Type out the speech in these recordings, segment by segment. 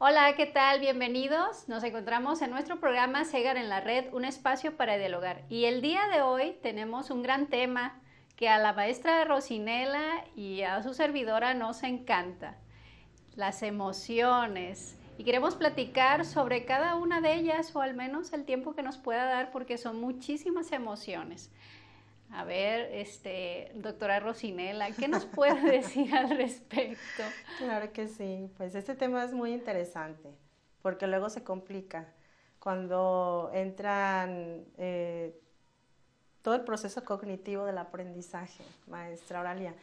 Hola, ¿qué tal? Bienvenidos. Nos encontramos en nuestro programa Segar en la Red, un espacio para dialogar. Y el día de hoy tenemos un gran tema que a la maestra Rosinela y a su servidora nos encanta, las emociones. Y queremos platicar sobre cada una de ellas, o al menos el tiempo que nos pueda dar, porque son muchísimas emociones. A ver, doctora Rosinela, ¿qué nos puede decir al respecto? Claro que sí, pues este tema es muy interesante porque luego se complica cuando entran todo el proceso cognitivo del aprendizaje, maestra Oralia,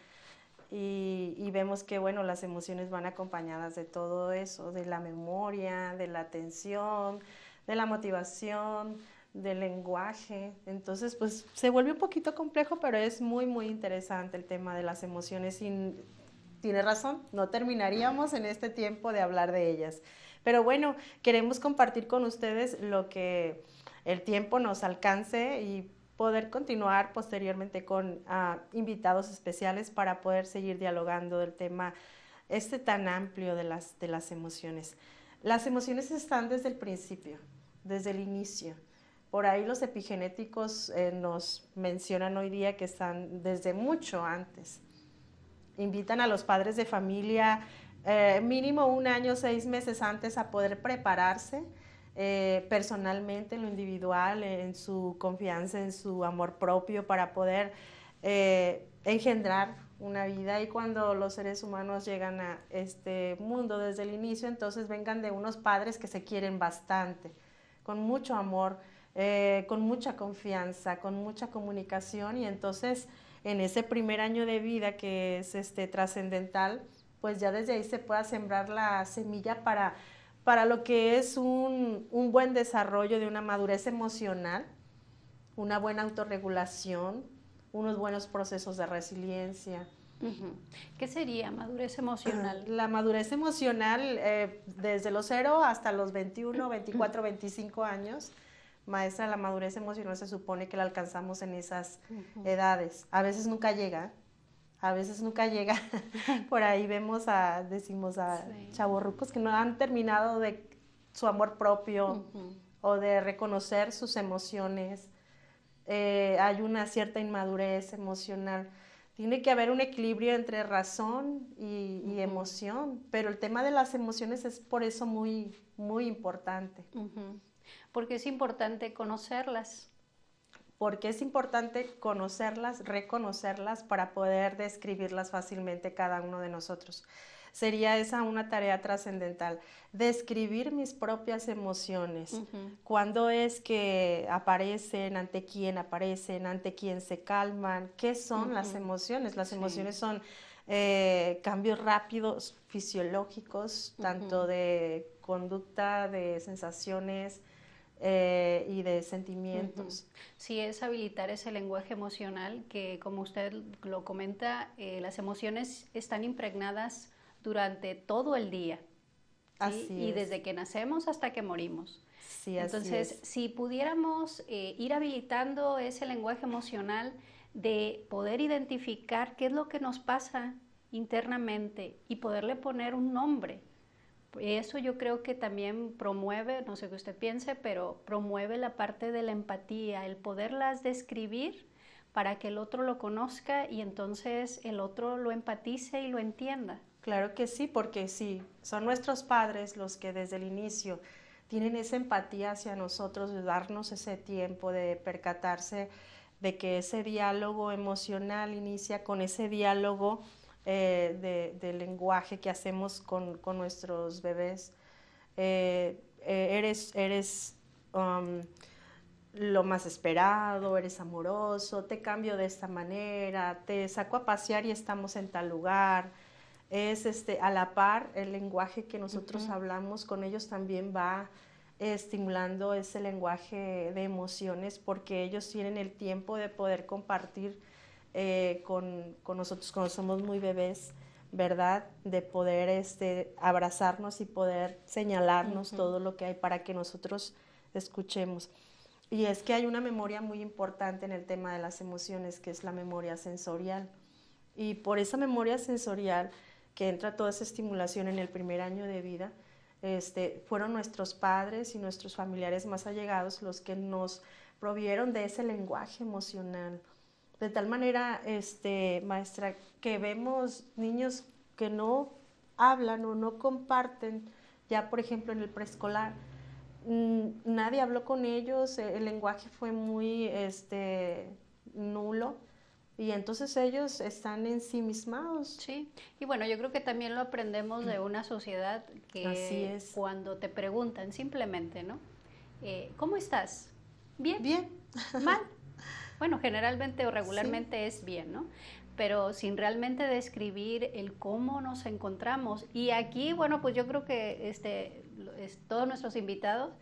y vemos que, bueno, las emociones van acompañadas de todo eso, de la memoria, de la atención, de la motivación, del lenguaje. Entonces, pues se vuelve un poquito complejo, pero es muy, muy interesante el tema de las emociones y tiene razón, no terminaríamos en este tiempo de hablar de ellas. Pero bueno, queremos compartir con ustedes lo que el tiempo nos alcance y poder continuar posteriormente con invitados especiales para poder seguir dialogando del tema tan amplio de las emociones. Las emociones están desde el principio, desde el inicio. Por ahí los epigenéticos nos mencionan hoy día que están desde mucho antes. Invitan a los padres de familia mínimo un año, 6 meses antes a poder prepararse personalmente, en lo individual, en su confianza, en su amor propio, para poder engendrar una vida. Y cuando los seres humanos llegan a este mundo desde el inicio, entonces vengan de unos padres que se quieren bastante, con mucho amor, con mucha confianza, con mucha comunicación. Y entonces en ese primer año de vida que es trascendental, pues ya desde ahí se pueda sembrar la semilla para lo que es un buen desarrollo de una madurez emocional, una buena autorregulación, unos buenos procesos de resiliencia. Ujú. ¿Qué sería madurez emocional? La madurez emocional desde los 0 hasta los 21, 24, 25 años, maestra, la madurez emocional se supone que la alcanzamos en esas edades. A veces nunca llega, a veces nunca llega. Por ahí decimos a Sí. chavorrucos que no han terminado de su amor propio Ujú. o de reconocer sus emociones. Hay una cierta inmadurez emocional. Tiene que haber un equilibrio entre razón y Ujú. emoción, pero el tema de las emociones es por eso muy, muy importante. Ujú. Porque es importante conocerlas. Porque es importante conocerlas, reconocerlas para poder describirlas fácilmente cada uno de nosotros. Sería esa una tarea trascendental, describir mis propias emociones. Ujú. ¿Cuándo es que aparecen? ¿Ante quién se calman? ¿Qué son las Ujú. emociones? Las Sí. emociones son cambios rápidos fisiológicos, tanto Ujú. de conducta, de sensaciones, y de Ujú. sentimientos. Sí, es habilitar ese lenguaje emocional que, como usted lo comenta, las emociones están impregnadas durante todo el día, ¿sí? Así Y es, desde que nacemos hasta que morimos. sí, así Entonces, es. si pudiéramos ir habilitando ese lenguaje emocional de poder identificar qué es lo que nos pasa internamente y poderle poner un nombre, eso yo creo que también promueve, no sé qué usted piense, pero promueve la parte de la empatía, el poderlas describir para que el otro lo conozca y entonces el otro lo empatice y lo entienda. Claro que sí, porque sí, son nuestros padres los que desde el inicio tienen esa empatía hacia nosotros, de darnos ese tiempo, de percatarse de que ese diálogo emocional inicia con ese diálogo de lenguaje que hacemos con nuestros bebés. Eres lo más esperado, eres amoroso, te cambio de esta manera, te saco a pasear y estamos en tal lugar. Es a la par el lenguaje que nosotros Ujú. hablamos con ellos también va estimulando ese lenguaje de emociones, porque ellos tienen el tiempo de poder compartir con nosotros cuando somos muy bebés, ¿verdad? De poder abrazarnos y poder señalarnos Ujú. todo lo que hay para que nosotros escuchemos. Y es que hay una memoria muy importante en el tema de las emociones, que es la memoria sensorial. Y por esa memoria sensorial que entra toda esa estimulación en el primer año de vida, fueron nuestros padres y nuestros familiares más allegados los que nos provieron de ese lenguaje emocional. De tal manera, maestra, que vemos niños que no hablan o no comparten, ya por ejemplo en el preescolar, nadie habló con ellos, el lenguaje fue muy nulo, y entonces ellos están ensimismados. Sí, y bueno, yo creo que también lo aprendemos de una sociedad que Así es. Cuando te preguntan simplemente, ¿no? ¿Cómo estás? ¿Bien? Bien. ¿Mal? Bueno, generalmente o regularmente es bien, ¿no? Pero sin realmente describir el cómo nos encontramos. Y aquí, bueno, pues yo creo que todos nuestros invitados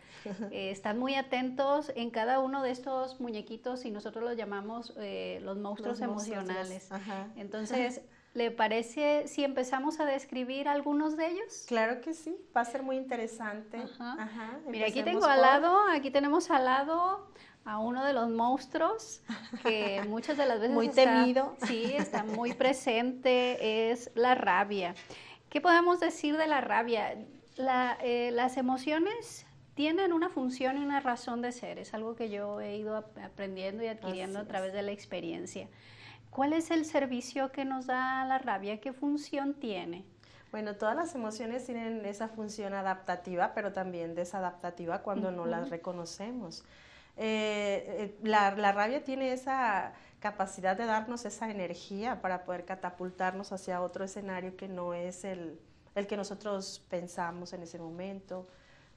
están muy atentos en cada uno de estos muñequitos y nosotros los llamamos los monstruos emocionales. Ajá. Entonces, ¿le parece si empezamos a describir algunos de ellos? Claro que sí, va a ser muy interesante. Ajá. Ajá. Mira, Empecemos aquí tenemos al lado a uno de los monstruos que muchas de las veces muy temido. Sí, está muy presente, es la rabia. ¿Qué podemos decir de la rabia? Las emociones tienen una función y una razón de ser, es algo que yo he ido aprendiendo y adquiriendo a través de la experiencia. ¿Cuál es el servicio que nos da la rabia? ¿Qué función tiene? Bueno, todas las emociones tienen esa función adaptativa, pero también desadaptativa cuando no las reconocemos. La rabia tiene esa capacidad de darnos esa energía para poder catapultarnos hacia otro escenario que no es el que nosotros pensamos en ese momento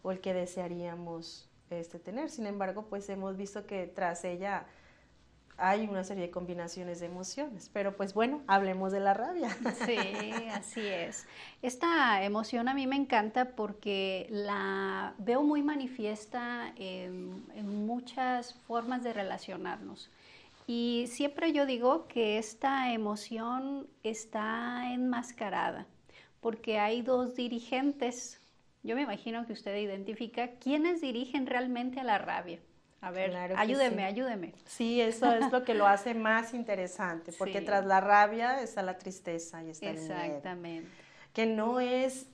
o el que desearíamos tener. Sin embargo, pues hemos visto que tras ella hay una serie de combinaciones de emociones, pero pues bueno, hablemos de la rabia. Sí, así es. Esta emoción a mí me encanta porque la veo muy manifiesta en muchas formas de relacionarnos. Y siempre yo digo que esta emoción está enmascarada, porque hay dos dirigentes. Yo me imagino que usted identifica quiénes dirigen realmente a la rabia. A ver, Claro que ayúdeme, sí. ayúdeme. Sí, eso es lo que lo hace más interesante, porque Sí. tras la rabia está la tristeza y está el miedo. Exactamente. Que no es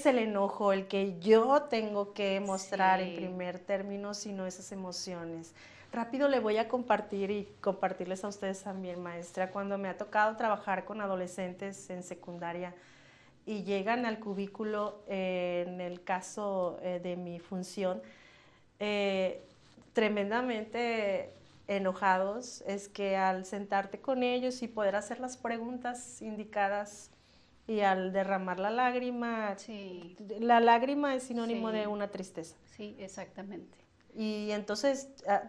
el enojo el que yo tengo que mostrar en primer término, sino esas emociones. Rápido le voy a compartir y compartirles a ustedes también, maestra, cuando me ha tocado trabajar con adolescentes en secundaria y llegan al cubículo, en el caso de mi función, tremendamente enojados, es que al sentarte con ellos y poder hacer las preguntas indicadas y al derramar la lágrima, la lágrima es sinónimo de una tristeza. Sí, exactamente. Y entonces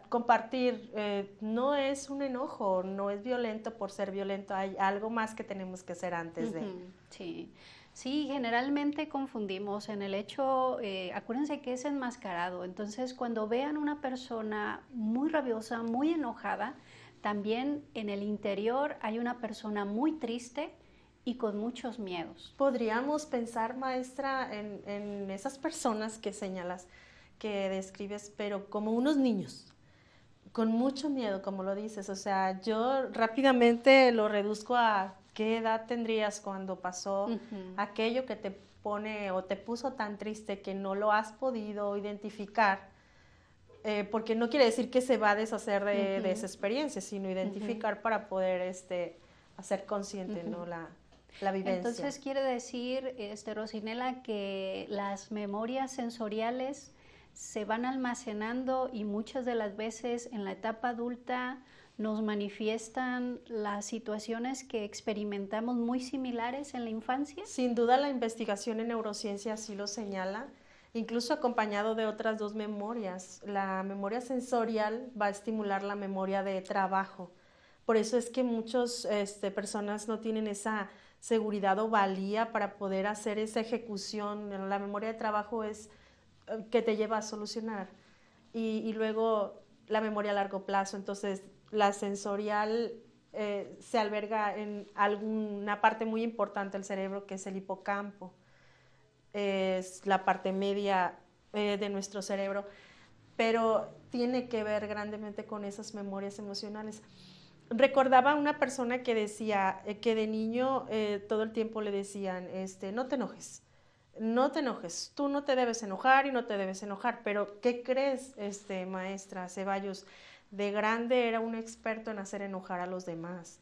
compartir no es un enojo, no es violento por ser violento, hay algo más que tenemos que hacer antes de. Sí. Sí, generalmente confundimos en el hecho, acuérdense que es enmascarado, entonces cuando vean una persona muy rabiosa, muy enojada, también en el interior hay una persona muy triste y con muchos miedos. Podríamos pensar, maestra, en esas personas que señalas, que describes, pero como unos niños, con mucho miedo, como lo dices. O sea, yo rápidamente lo reduzco a qué edad tendrías cuando pasó aquello que te pone o te puso tan triste que no lo has podido identificar, porque no quiere decir que se va a deshacer de esa experiencia, sino identificar para poder hacer consciente, ¿no? La vivencia. Entonces quiere decir, Rosinela, que las memorias sensoriales se van almacenando y muchas de las veces en la etapa adulta nos manifiestan las situaciones que experimentamos muy similares en la infancia. Sin duda la investigación en neurociencia así lo señala, incluso acompañado de otras dos memorias. La memoria sensorial va a estimular la memoria de trabajo. Por eso es que muchas personas no tienen esa seguridad o valía para poder hacer esa ejecución. La memoria de trabajo es que te lleva a solucionar. Y luego la memoria a largo plazo. Entonces, la sensorial se alberga en alguna parte muy importante del cerebro, que es el hipocampo. Es la parte media de nuestro cerebro, pero tiene que ver grandemente con esas memorias emocionales. Recordaba a una persona que decía que de niño todo el tiempo le decían, no te enojes, no te enojes, tú no te debes enojar y no te debes enojar, pero ¿qué crees, maestra Ceballos? De grande era un experto en hacer enojar a los demás,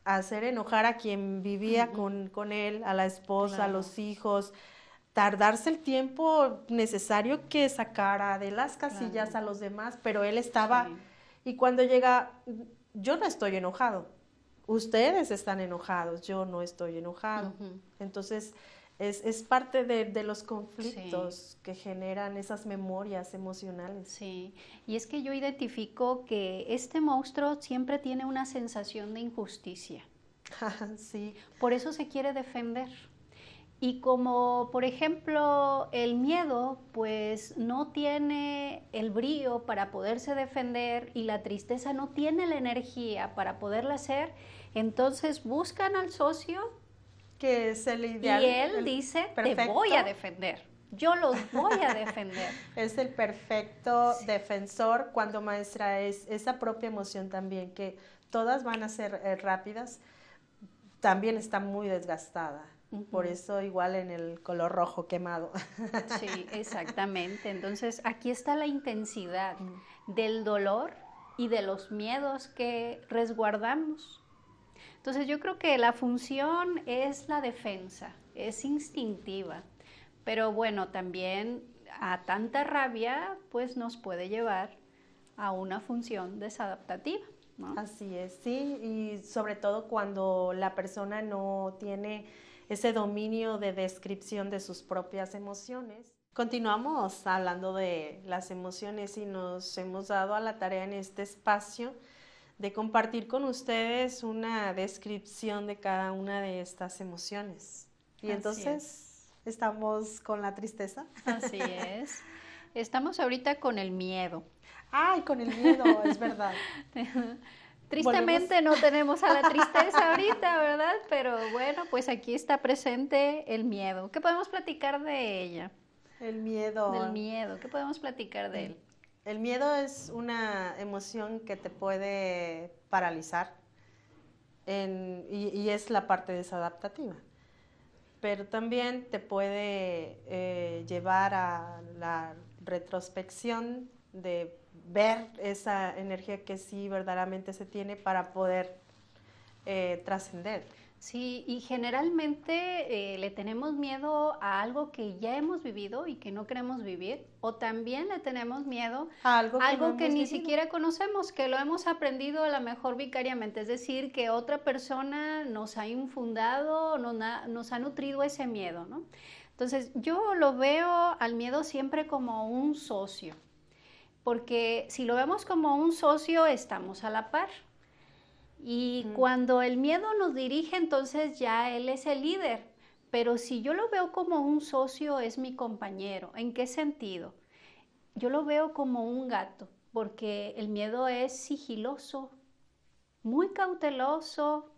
hacer enojar a quien vivía con él, a la esposa, a Claro. los hijos, tardarse el tiempo necesario que sacara de las casillas Claro. a los demás, pero él estaba, Sí. y cuando llega, yo no estoy enojado, ustedes están enojados, yo no estoy enojado. Ujú. Entonces, es parte de los Sí, conflictos que generan esas memorias emocionales. sí. Y es que yo identifico que este monstruo siempre tiene una sensación de injusticia. Sí, Por eso se quiere defender. Y como, por ejemplo, el miedo, pues no tiene el brío para poderse defender y la tristeza no tiene la energía para poderla hacer, entonces buscan al socio que es el y ideal, él el dice, te voy a perfecto. defender, yo los voy a defender. Es el perfecto Sí. defensor cuando maestra es esa propia emoción también, que todas van a ser rápidas, también está muy desgastada. Por Ujú. eso igual en el color rojo quemado. Sí, exactamente. Entonces aquí está la intensidad del dolor y de los miedos que resguardamos. Entonces yo creo que la función es la defensa, es instintiva, pero bueno, también a tanta rabia pues nos puede llevar a una función desadaptativa, ¿no? Así es, sí, y sobre todo cuando la persona no tiene ese dominio de descripción de sus propias emociones. Continuamos hablando de las emociones y nos hemos dado a la tarea en este espacio de compartir con ustedes una descripción de cada una de estas emociones. Y Así es, entonces estamos con la tristeza. así es. Estamos ahorita con el miedo. Ay, con el miedo, es verdad. Volvemos. Tristemente no tenemos a la tristeza ahorita, ¿verdad? Pero bueno, pues aquí está presente el miedo. ¿Qué podemos platicar de ella? El Del miedo. miedo. ¿Qué podemos platicar de él? El miedo es una emoción que te puede paralizar y es la parte desadaptativa, pero también te puede llevar a la retrospección de ver esa energía que sí verdaderamente se tiene para poder trascender. Sí, y generalmente le tenemos miedo a algo que ya hemos vivido y que no queremos vivir, o también le tenemos miedo Algo a que no algo que hemos ni vivido. siquiera conocemos, que lo hemos aprendido a lo mejor vicariamente, es decir, que otra persona nos ha infundado, nos ha nutrido ese miedo, ¿no? Entonces, yo lo veo al miedo siempre como un socio, porque si lo vemos como un socio, estamos a la par. Y cuando el miedo nos dirige, entonces ya él es el líder. Pero si yo lo veo como un socio, es mi compañero. ¿En qué sentido? Yo lo veo como un gato, porque el miedo es sigiloso, muy cauteloso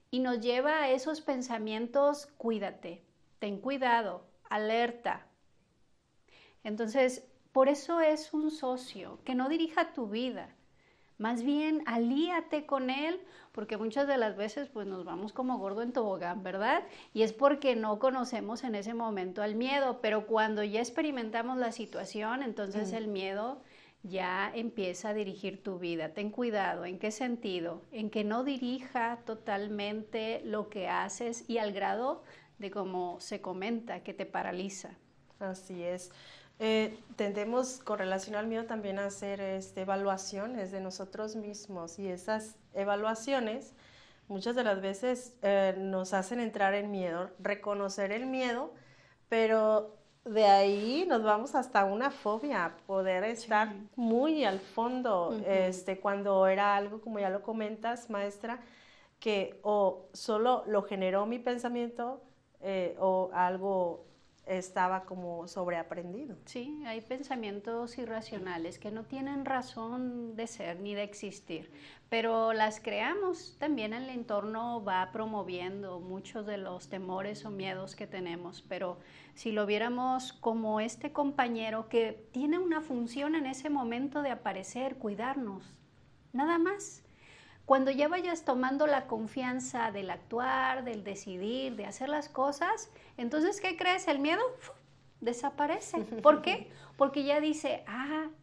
y nos lleva a esos pensamientos, cuídate, ten cuidado, alerta. Entonces, por eso es un socio, que no dirija tu vida. Más bien, alíate con él, porque muchas de las veces pues nos vamos como gordo en tobogán, ¿verdad? Y es porque no conocemos en ese momento al miedo, pero cuando ya experimentamos la situación, entonces el miedo ya empieza a dirigir tu vida. Ten cuidado, ¿en qué sentido? En que no dirija totalmente lo que haces y al grado de como se comenta, que te paraliza. Así es. Tendemos con relación al miedo también a hacer evaluaciones de nosotros mismos y esas evaluaciones muchas de las veces nos hacen entrar en miedo, reconocer el miedo, pero de ahí nos vamos hasta una fobia, poder estar Sí. muy al fondo, Ujú. cuando era algo, como ya lo comentas, maestra, que o solo lo generó mi pensamiento o algo estaba como sobreaprendido. Sí, hay pensamientos irracionales que no tienen razón de ser ni de existir, pero las creamos. También el entorno va promoviendo muchos de los temores o miedos que tenemos, pero si lo viéramos como este compañero que tiene una función en ese momento de aparecer, cuidarnos, nada más. Cuando ya vayas tomando la confianza del actuar, del decidir, de hacer las cosas, entonces, ¿qué crees? El miedo desaparece. ¿Por qué? Porque ya dice,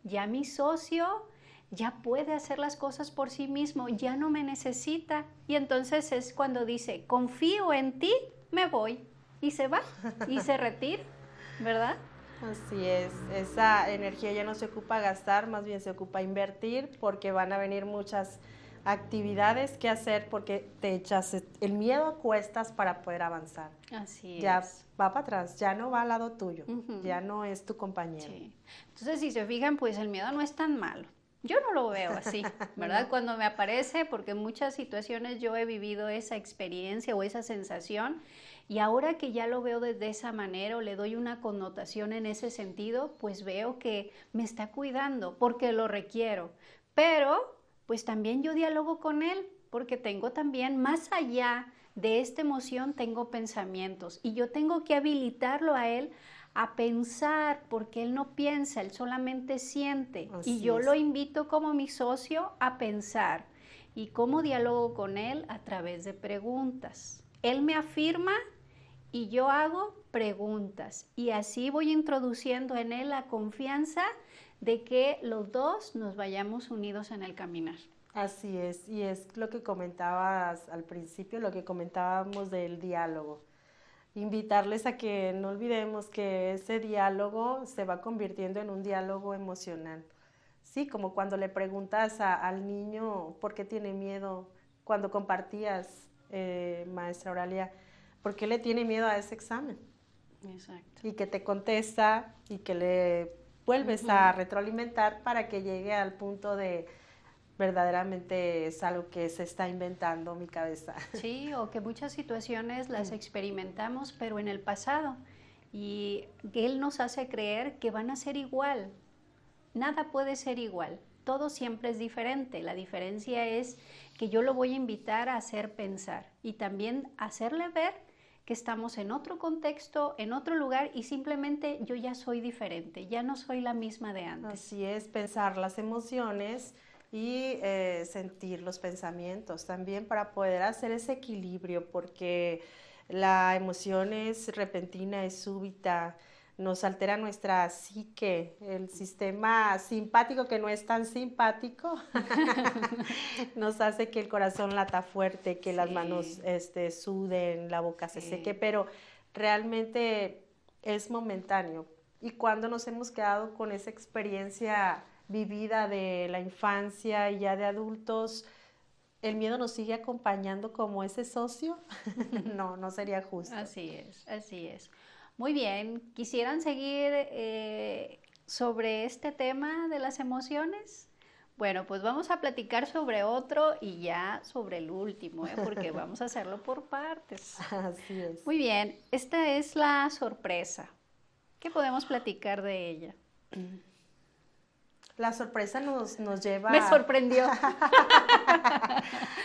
ya mi socio ya puede hacer las cosas por sí mismo, ya no me necesita. Y entonces es cuando dice, confío en ti, me voy. Y se va, y se retira, ¿verdad? Así es, esa energía ya no se ocupa gastar, más bien se ocupa invertir, porque van a venir muchas actividades que hacer, porque te echas el miedo a cuestas para poder avanzar. Así Ya es. va para atrás, ya no va al lado tuyo, ya no es tu compañero. Sí. Entonces, si se fijan, pues el miedo no es tan malo. Yo no lo veo así, ¿verdad? No. Cuando me aparece, porque en muchas situaciones yo he vivido esa experiencia o esa sensación, y ahora que ya lo veo desde esa manera o le doy una connotación en ese sentido, pues veo que me está cuidando porque lo requiero. Pero, pues también yo dialogo con él, porque tengo también, más allá de esta emoción, tengo pensamientos y yo tengo que habilitarlo a él a pensar, porque él no piensa, él solamente siente. Y Así yo lo es. invito como mi socio a pensar. ¿Y cómo dialogo con él? A través de preguntas. Él me afirma y yo hago preguntas. Y así voy introduciendo en él la confianza de que los dos nos vayamos unidos en el caminar. Así es, y es lo que comentabas al principio, lo que comentábamos del diálogo. Invitarles a que no olvidemos que ese diálogo se va convirtiendo en un diálogo emocional. Sí, como cuando le preguntas al niño por qué tiene miedo, cuando compartías, maestra Oralia, por qué le tiene miedo a ese examen. Exacto. Y que te contesta y que le vuelves a retroalimentar para que llegue al punto de verdaderamente es algo que se está inventando mi cabeza. Sí, o que muchas situaciones las experimentamos, pero en el pasado. Y él nos hace creer que van a ser igual. Nada puede ser igual. Todo siempre es diferente. La diferencia es que yo lo voy a invitar a hacer pensar y también hacerle ver que estamos en otro contexto, en otro lugar y simplemente yo ya soy diferente, ya no soy la misma de antes. Así es, pensar las emociones y sentir los pensamientos también para poder hacer ese equilibrio, porque la emoción es repentina, es súbita, nos altera nuestra psique, el sistema simpático que no es tan simpático, nos hace que el corazón lata fuerte, que las manos suden, la boca se seque, pero realmente es momentáneo. Y cuando nos hemos quedado con esa experiencia vivida de la infancia y ya de adultos, el miedo nos sigue acompañando como ese socio, no, no sería justo. Así es, así es. Muy bien, ¿quisieran seguir sobre este tema de las emociones? Bueno, pues vamos a platicar sobre otro y ya sobre el último, porque vamos a hacerlo por partes. Así es. Muy bien, esta es la sorpresa. ¿Qué podemos platicar de ella? La sorpresa nos lleva... Me sorprendió.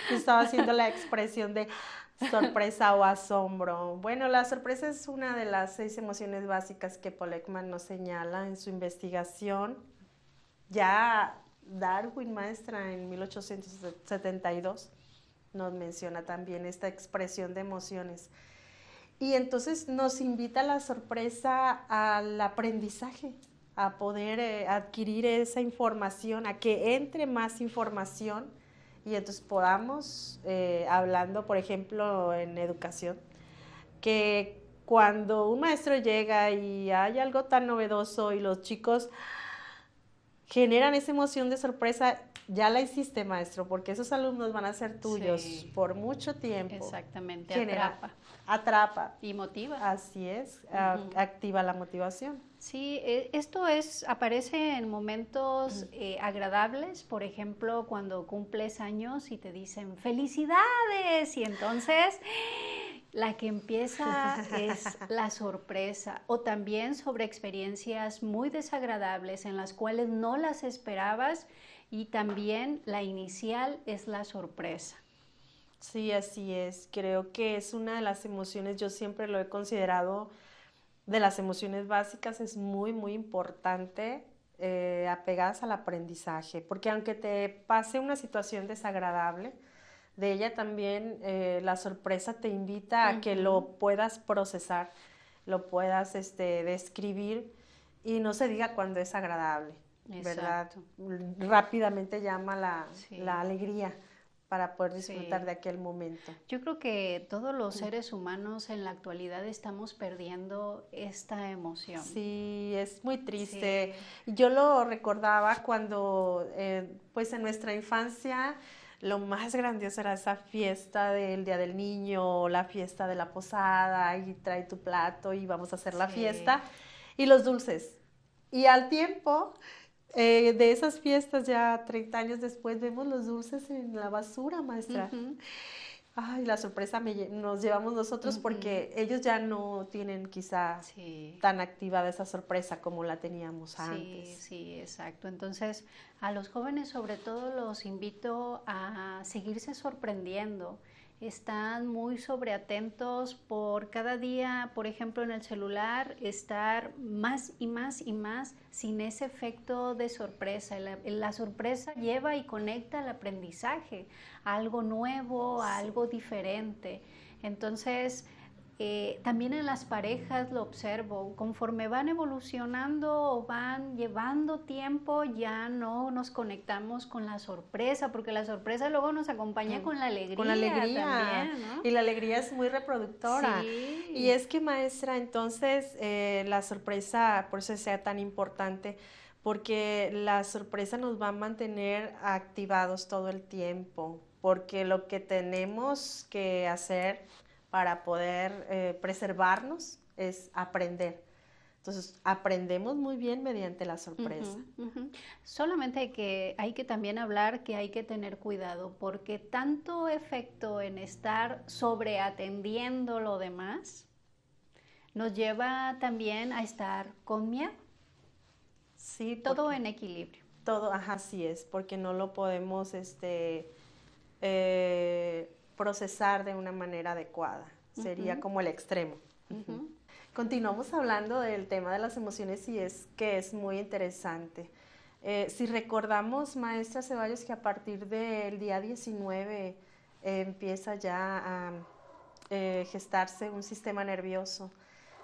Estaba haciendo la expresión de sorpresa o asombro. Bueno, la sorpresa es una de las 6 emociones básicas que Paul Ekman nos señala en su investigación. Ya Darwin, maestra, en 1872, nos menciona también esta expresión de emociones. Y entonces nos invita a la sorpresa al aprendizaje, a poder adquirir esa información, a que entre más información y entonces podamos, hablando por ejemplo en educación, que cuando un maestro llega y hay algo tan novedoso y los chicos generan esa emoción de sorpresa, ya la hiciste, maestro, porque esos alumnos van a ser tuyos por mucho tiempo. Exactamente, atrapa. Atrapa. Y motiva. Así es, activa la motivación. Sí, esto aparece en momentos agradables, por ejemplo, cuando cumples años y te dicen felicidades y entonces la que empieza es la sorpresa, o también sobre experiencias muy desagradables en las cuales no las esperabas y también la inicial es la sorpresa. Sí, así es. Creo que es una de las emociones, yo siempre lo he considerado de las emociones básicas, es muy, muy importante apegadas al aprendizaje, porque aunque te pase una situación desagradable, de ella también la sorpresa te invita a que lo puedas procesar, lo puedas describir y no se diga cuando es agradable, ¿verdad? Exacto. Rápidamente llama Sí. la alegría para poder disfrutar Sí. de aquel momento. Yo creo que todos los seres humanos en la actualidad estamos perdiendo esta emoción. Sí, es muy triste. Sí. Yo lo recordaba cuando, pues en nuestra infancia, lo más grandioso era esa fiesta del Día del Niño, la fiesta de la posada, y trae tu plato y vamos a hacer la Sí. fiesta, y los dulces. Y al tiempo de esas fiestas, ya 30 años después, vemos los dulces en la basura, maestra. Ujú. Ay, la sorpresa nos llevamos nosotros porque ellos ya no tienen quizá Sí. tan activada esa sorpresa como la teníamos Sí, antes. sí, exacto. Entonces, a los jóvenes sobre todo los invito a seguirse sorprendiendo. Están muy sobreatentos por cada día, por ejemplo, en el celular, estar más y más y más sin ese efecto de sorpresa. La sorpresa lleva y conecta al aprendizaje, a algo nuevo, a Sí. algo diferente. Entonces, también en las parejas lo observo, conforme van evolucionando o van llevando tiempo, ya no nos conectamos con la sorpresa, porque la sorpresa luego nos acompaña con la Con la alegría alegría, también, ¿no? y la alegría es muy reproductora. Y Sí. es que, maestra, entonces la sorpresa, por eso sea tan importante, porque la sorpresa nos va a mantener activados todo el tiempo, porque lo que tenemos que hacer para poder preservarnos es aprender. Entonces, aprendemos muy bien mediante la sorpresa. Ujú, ujú. Solamente hay que también hablar que hay que tener cuidado, porque tanto efecto en estar sobreatendiendo lo demás nos lleva también a estar con miedo, Sí, todo porque en equilibrio. todo, ajá, así es, porque no lo podemos procesar de una manera adecuada. Sería Ujú, como el extremo. Ujú. ujú. Continuamos hablando del tema de las emociones y es que es muy interesante. Si recordamos, maestra Ceballos, que a partir del día 19 empieza ya a gestarse un sistema nervioso.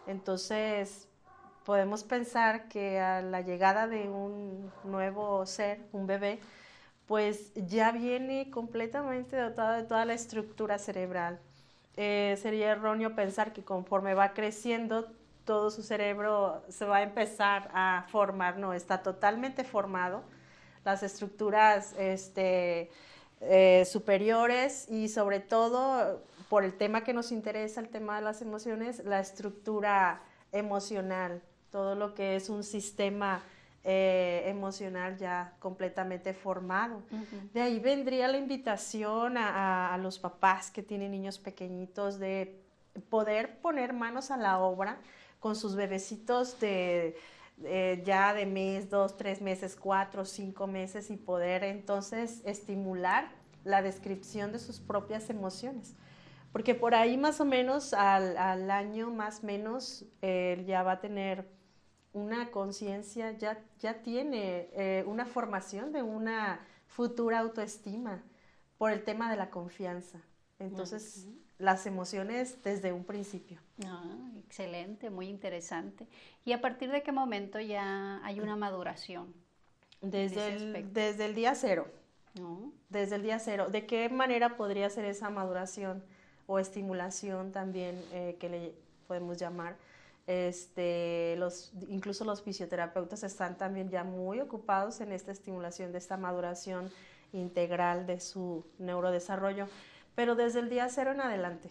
Entonces, podemos pensar que a la llegada de un nuevo ser, un bebé, pues ya viene completamente dotado de toda la estructura cerebral. Sería erróneo pensar que conforme va creciendo, todo su cerebro se va a empezar a formar, no, está totalmente formado. Las estructuras superiores y sobre todo, por el tema que nos interesa, el tema de las emociones, la estructura emocional, todo lo que es un sistema emocional ya completamente formado. Ujú. De ahí vendría la invitación a los papás que tienen niños pequeñitos de poder poner manos a la obra con sus bebecitos ya de mes, 2, 3 meses, 4, 5 meses y poder entonces estimular la descripción de sus propias emociones. Porque por ahí más o menos al año más o menos ya va a tener una conciencia, ya tiene una formación de una futura autoestima por el tema de la confianza. Entonces, las emociones desde un principio. Ah, excelente, muy interesante. ¿Y a partir de qué momento ya hay una maduración en ese aspecto? Desde el día cero. ¿No? Desde el día cero. ¿De qué manera podría ser esa maduración o estimulación también que le podemos llamar? Incluso los fisioterapeutas están también ya muy ocupados en esta estimulación de esta maduración integral de su neurodesarrollo, pero desde el día cero en adelante,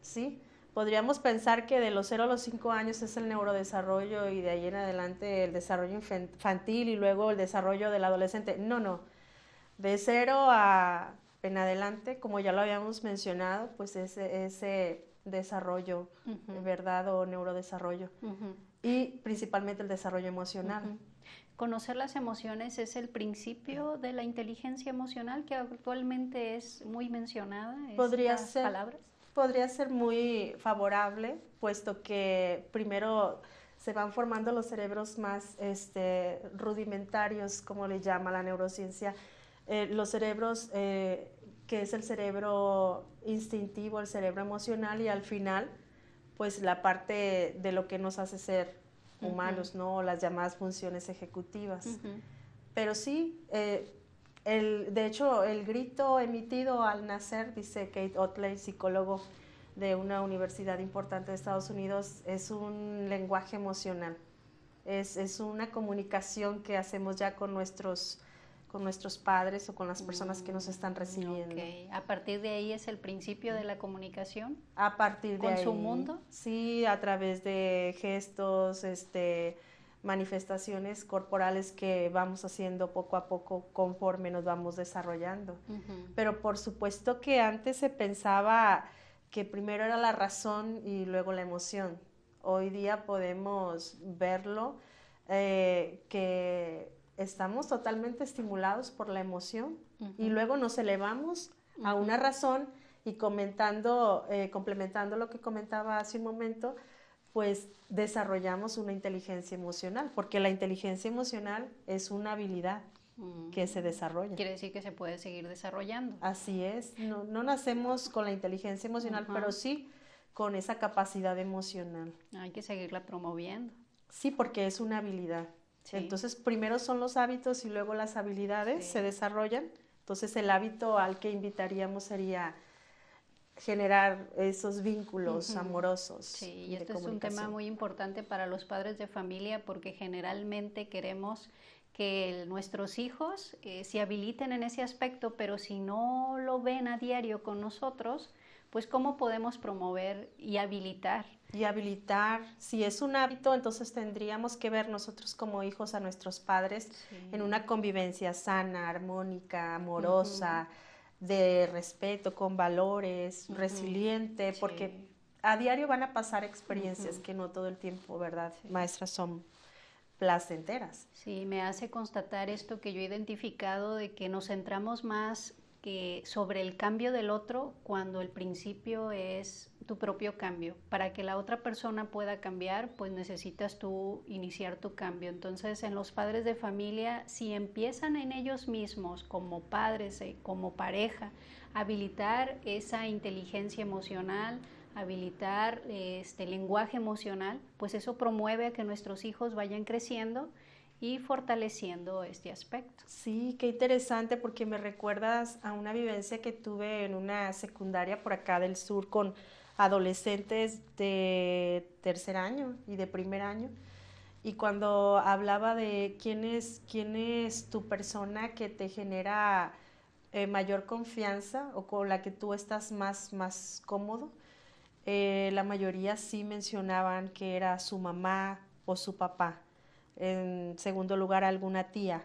¿sí? Podríamos pensar que de los 0 a los 5 años es el neurodesarrollo y de ahí en adelante el desarrollo infantil y luego el desarrollo del adolescente. No, no. De 0 en adelante, como ya lo habíamos mencionado, pues ese desarrollo, ¿verdad? O neurodesarrollo. Y principalmente el desarrollo emocional. Conocer las emociones es el principio de la inteligencia emocional que actualmente es muy mencionada, Podría estas ser, palabras. podría ser muy favorable, puesto que primero se van formando los cerebros más rudimentarios, como le llama la neurociencia, los cerebros que es el cerebro instintivo, el cerebro emocional y al final, pues la parte de lo que nos hace ser humanos, ¿no? Las llamadas funciones ejecutivas. Pero sí, de hecho, el grito emitido al nacer, dice Kate Otley, psicólogo de una universidad importante de Estados Unidos, es un lenguaje emocional. Es una comunicación que hacemos ya con nuestros padres o con las personas que nos están recibiendo. Okay. ¿A partir de ahí es el principio de la comunicación? A partir de ahí. ¿Con su mundo? Sí, a través de gestos, manifestaciones corporales que vamos haciendo poco a poco conforme nos vamos desarrollando. Pero por supuesto que antes se pensaba que primero era la razón y luego la emoción. Hoy día podemos verlo, que estamos totalmente estimulados por la emoción y luego nos elevamos a una razón y complementando lo que comentaba hace un momento, pues desarrollamos una inteligencia emocional, porque la inteligencia emocional es una habilidad que se desarrolla. Quiere decir que se puede seguir desarrollando. Así es, no nacemos con la inteligencia emocional, pero sí con esa capacidad emocional. Hay que seguirla promoviendo. Sí, porque es una habilidad. Sí. Entonces, primero son los hábitos y luego las habilidades se desarrollan. Entonces, el hábito al que invitaríamos sería generar esos vínculos amorosos. Sí, y esto es un tema muy importante para los padres de familia porque generalmente queremos que nuestros hijos se habiliten en ese aspecto, pero si no lo ven a diario con nosotros, pues ¿cómo podemos promover y habilitar? Y habilitar, si es un hábito, entonces tendríamos que ver nosotros como hijos a nuestros padres en una convivencia sana, armónica, amorosa, de respeto, con valores, resiliente, porque a diario van a pasar experiencias que no todo el tiempo, ¿verdad, maestras? Son placenteras. Sí, me hace constatar esto que yo he identificado de que nos centramos más sobre el cambio del otro cuando el principio es tu propio cambio. Para que la otra persona pueda cambiar, pues necesitas tú iniciar tu cambio. Entonces, en los padres de familia, si empiezan en ellos mismos como padres, como pareja, habilitar esa inteligencia emocional, habilitar este lenguaje emocional, pues eso promueve a que nuestros hijos vayan creciendo y fortaleciendo este aspecto. Sí, qué interesante porque me recuerdas a una vivencia que tuve en una secundaria por acá del sur con adolescentes de tercer año y de primer año, y cuando hablaba de quién es tu persona que te genera mayor confianza o con la que tú estás más cómodo, la mayoría sí mencionaban que era su mamá o su papá. En segundo lugar, alguna tía,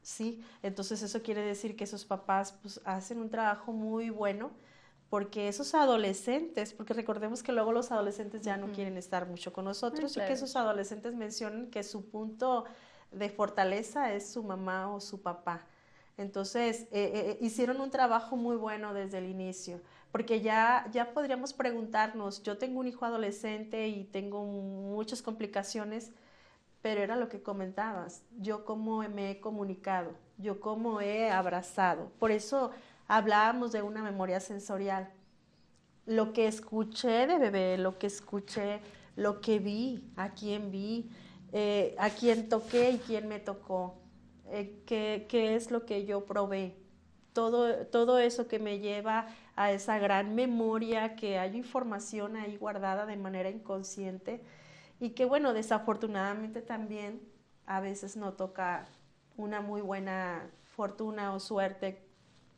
¿sí? Entonces eso quiere decir que esos papás pues, hacen un trabajo muy bueno, porque esos adolescentes, porque recordemos que luego los adolescentes ya no quieren estar mucho con nosotros, y que esos adolescentes mencionan que su punto de fortaleza es su mamá o su papá. Entonces hicieron un trabajo muy bueno desde el inicio, porque ya podríamos preguntarnos, yo tengo un hijo adolescente y tengo muchas complicaciones, pero era lo que comentabas, yo cómo me he comunicado, yo cómo he abrazado. Por eso hablábamos de una memoria sensorial. Lo que escuché de bebé, lo que escuché, lo que vi, a quién toqué y quién me tocó, qué es lo que yo probé. Todo eso que me lleva a esa gran memoria, que hay información ahí guardada de manera inconsciente, y que bueno, desafortunadamente también a veces no toca una muy buena fortuna o suerte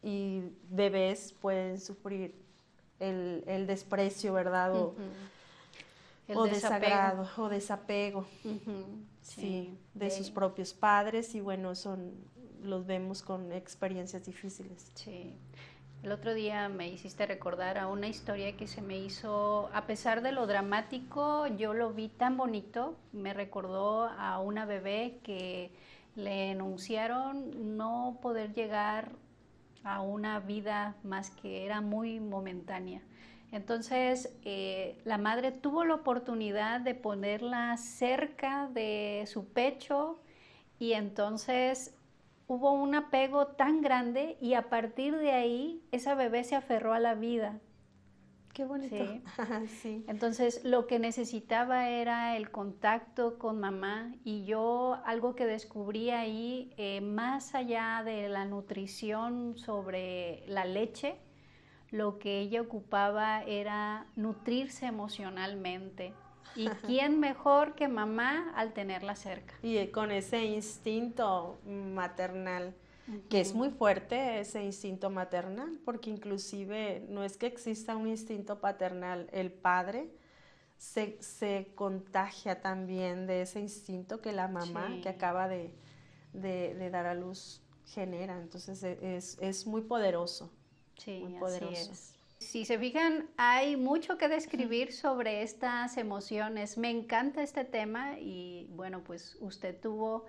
y bebés pueden sufrir el desprecio, ¿verdad? O desagrado o desapego, sí, de sus propios padres, y bueno, los vemos con experiencias difíciles. Sí. El otro día me hiciste recordar a una historia que se me hizo, a pesar de lo dramático, yo lo vi tan bonito. Me recordó a una bebé que le enunciaron no poder llegar a una vida más que era muy momentánea. Entonces, la madre tuvo la oportunidad de ponerla cerca de su pecho y entonces hubo un apego tan grande y a partir de ahí esa bebé se aferró a la vida. Qué bonito. Sí. Sí. Entonces lo que necesitaba era el contacto con mamá y yo algo que descubrí ahí, más allá de la nutrición sobre la leche, lo que ella ocupaba era nutrirse emocionalmente. ¿Y quién mejor que mamá al tenerla cerca? Y con ese instinto maternal, que es Ujú. muy fuerte, ese instinto maternal, porque inclusive no es que exista un instinto paternal, el padre se contagia también de ese instinto que la mamá que Sí, acaba de dar a luz genera. Entonces es muy poderoso, muy sí, así poderoso. es. Si se fijan, hay mucho que describir sobre estas emociones. Me encanta este tema y bueno, pues usted tuvo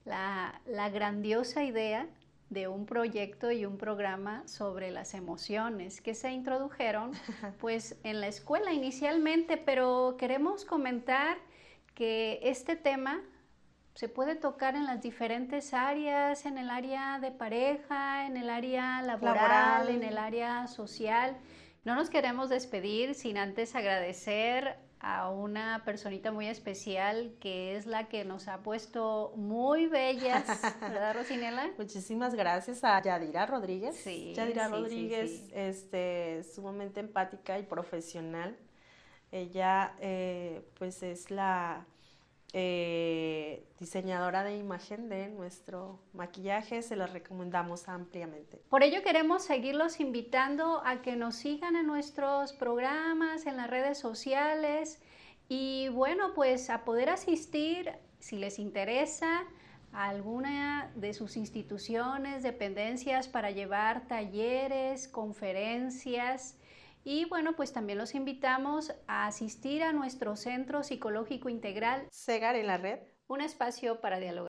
la grandiosa idea de un proyecto y un programa sobre las emociones que se introdujeron pues en la escuela inicialmente, pero queremos comentar que este tema se puede tocar en las diferentes áreas, en el área de pareja, en el área laboral, en el Laboral. área social. No nos queremos despedir sin antes agradecer a una personita muy especial que es la que nos ha puesto muy bellas, ¿verdad, Rosinela? Muchísimas gracias a Yadira Rodríguez. Sí, Yadira sí, sí, Rodríguez, sí. sumamente empática y profesional. Ella, pues, es la diseñadora de imagen de nuestro maquillaje. Se la recomendamos ampliamente. Por ello queremos seguirlos invitando a que nos sigan en nuestros programas, en las redes sociales y bueno, pues a poder asistir, si les interesa, a alguna de sus instituciones, dependencias para llevar talleres, conferencias y bueno, pues también los invitamos a asistir a nuestro Centro Psicológico Integral, Segar en la red. un espacio para dialogar.